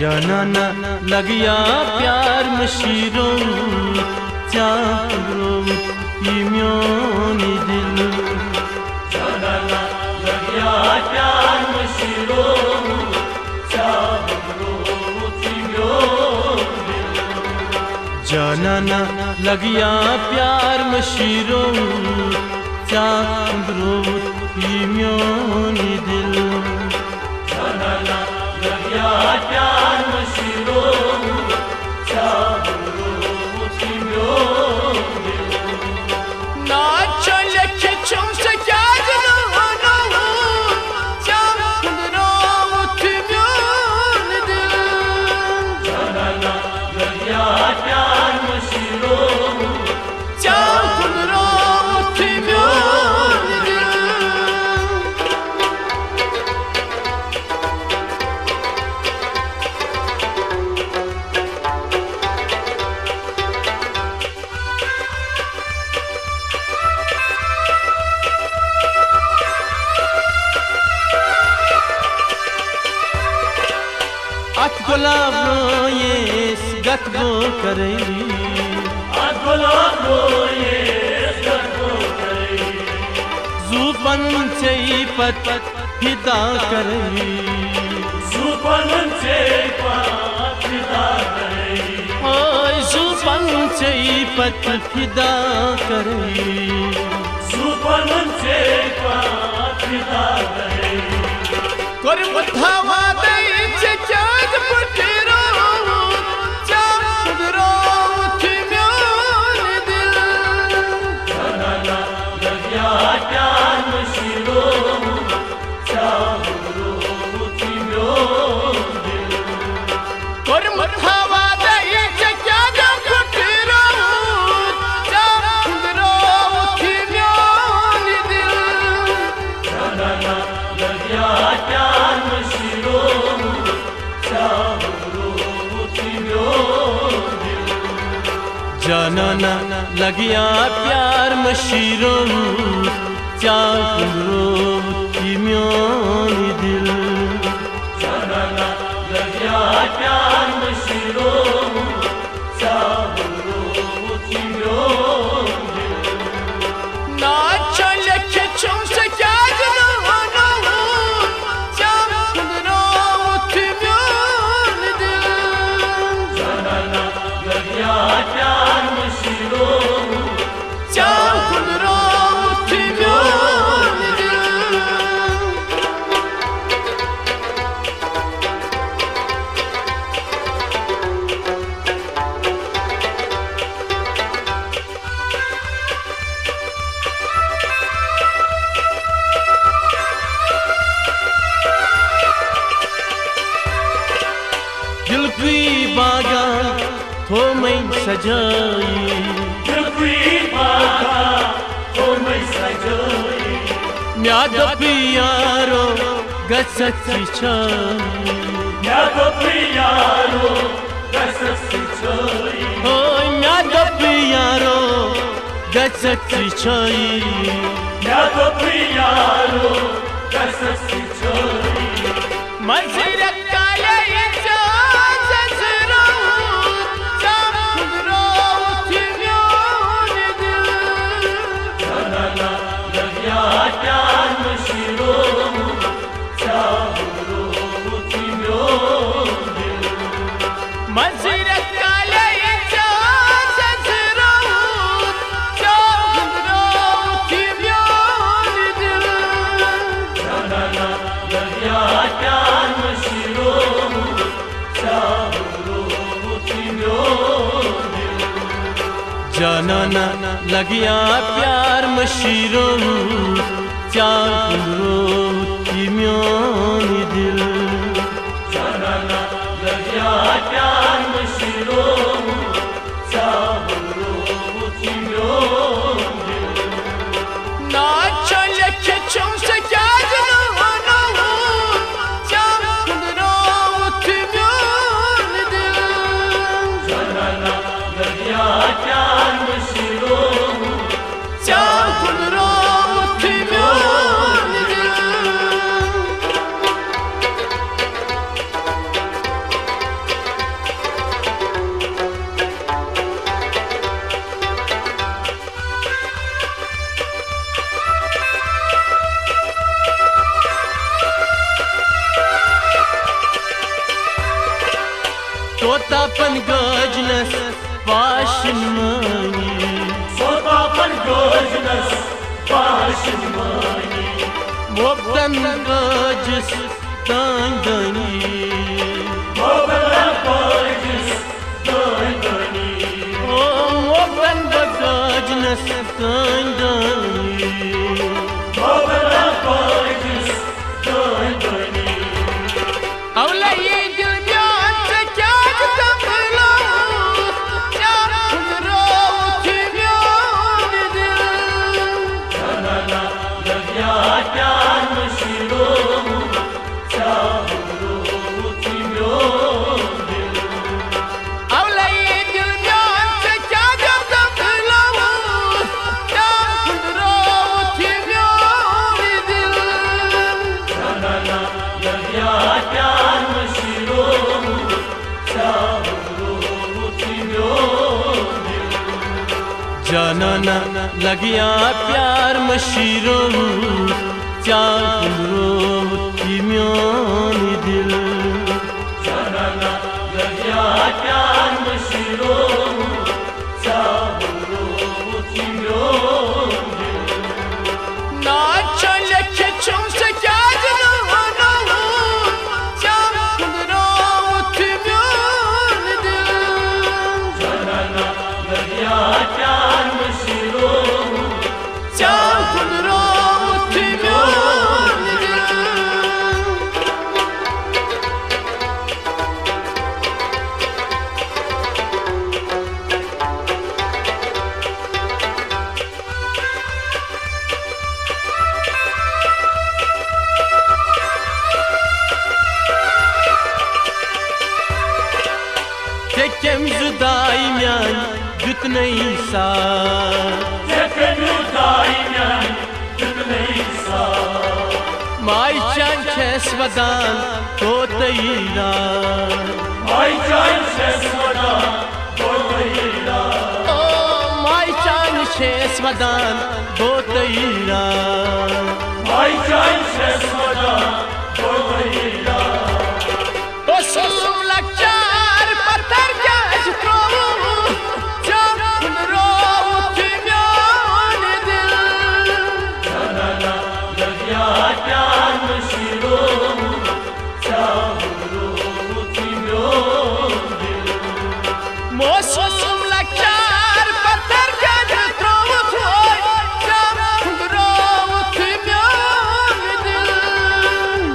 जाना ना लगिया प्यार मशीरों चारो इम्योनी दिल जाना ना लगिया प्यार मशीरों चारो इम्योनी दिल जाना ना लगिया प्यार मशीरों चारो इम्योनी दिल जाना ना लगिया प्यार मशीरों चारो इम्योनी दिल ना चले के चुम से क्या जाना चांदरो इम्योनी दिल जाना ना लगिया प्यार मशीरों चांदरो इम्योनी दिल At golab royes gatgo karei गुलाब रोये सको करे zuban chei pat hida karei सुपन से पापिता करे oy zuban chei pat hida karei सुपन से पापिता करे कोरी मुठावा दे चांद पुटेरो चांदरो इम्योनी दिल जाना ना लगिया प्यार मशीरों चारो इम्योनी दिल कोरी मुठावा दे चांद पुटेरो चांदरो इम्योनी दिल जाना ना लगिया प्यार मशीरों चारो इम्योनी दिल जाना ना लगिया प्यार मशीरों चारो इम्योनी दिल जाना ना लगिया प्यार मशीरों चारो इम्योनी दिल ना चले के चुम से क्या जाना चांदरो इम्योनी दिल जाना ना लगिया प्यार मशीरों चांदरो इम्योनी दिल दिल की बागान थो मैं सजाई दिल की बागा तो मैं सजोई म्याद पियारो गसची छाई या तो प्रियारो रससी छोई ओय म्याद पियारो गसची छाई या तो प्रियारो रससी छोई मंजिर काले चांदरो चांदरो इम्योनी दिल जाना ना लगिया प्यार मशीरों चारो इम्योनी दिल मंजिर काले चांदरो चांदरो इम्योनी दिल जाना ना लगिया प्यार मशीरों चारो इम्योनी दिल जाना ना लगिया प्यार मशीरों चारो इम्योनी दिल जाना ना लगिया प्यार मशीरों चारो इम्योनी दिल ना चले के चुम से क्या जाना चांदरो इम्योनी दिल जाना ना लगिया प्यार मशीरों चांदरो इम्योनी दिल Sotapan gajnas Pashin mani Sotapan gajnas Pashin mani Mobtan gajis Dandani Mobtan gajis Dandani Mobtan gajnas Dandani Mobtan gajis Dandani Avla ye dil myan se kya tamla kya khudro timyan dil Janana lagya pyar mashiro Chahro timyo dil Avla ye dil myan se kya tamla kya khudro timyan dil Janana lagya pyar mashiro Chahro timyo dil Janana lagya pyar mashiro Chahro timyon dil Janana lagya pyar mashiro Chahro timyo dil na chale ke chum se kya jana kya khudro timyan dil Janana lagya pyar mashiro kya khudro timyan dil Tekem zudaymen Dütneysa Tekenu daimyan tübneysa Maychan kesvadan Totayla Ay can sesmada dolayla Maychan kesvadan Totayla Ay can sesmada dolayla Osum lakchar patar kaj krovu kya khudro timyan dil Janana lagya pyar mashiro Chahro timyo dil Mosum lakchar patar kaj krovu kya khudro timyan dil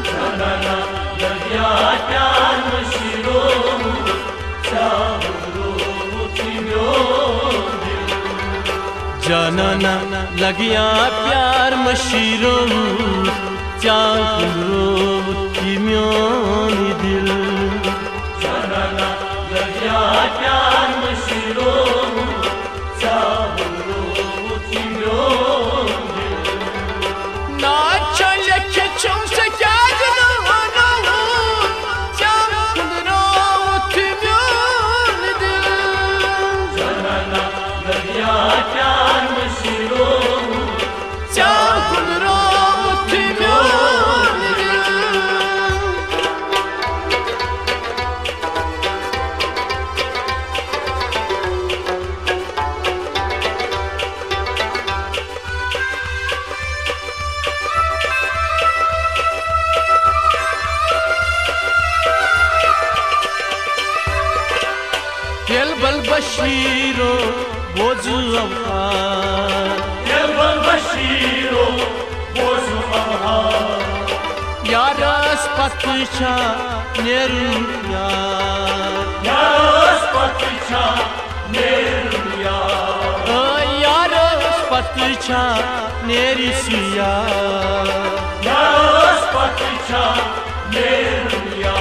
Janana lagya pyar mashiro Chahro timyo dil Janana lagya pyar mashiro Chahro timyon dil Janana lagya pyar mashiro Chahro timyo dil na chale ke chum se kya jana kya khudro timyan dil Janana lagya pyar mashiro kya khudro timyan dil Gel bal bashiro bozu avhar Yelvan bashiro bozu amhar Yaras patça nerun yar Yas paticha nerya Yaras patça nerisiya Yas paticha nerya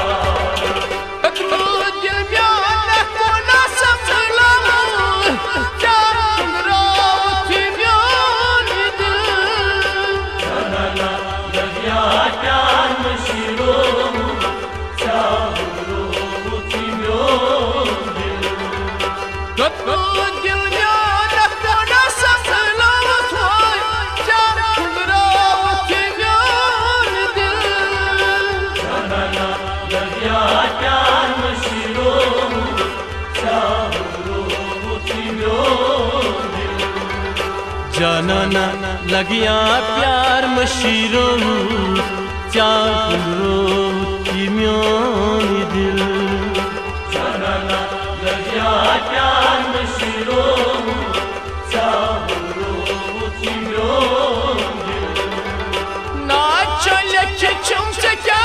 Janana lagya pyar mashiro Chahro timyo dil Janana lagya pyar mashiro जाना ना लगिया प्यार मशीरो चाहरो की म्योनी दिल जाना ना लगिया प्यार मशीरो चाहरो की म्योनी दिल ना चले के चुम से क्या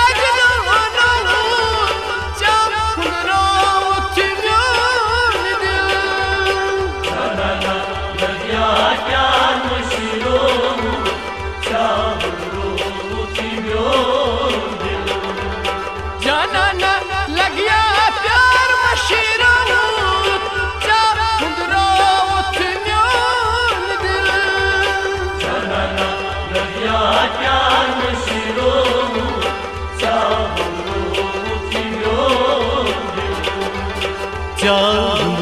चाहरो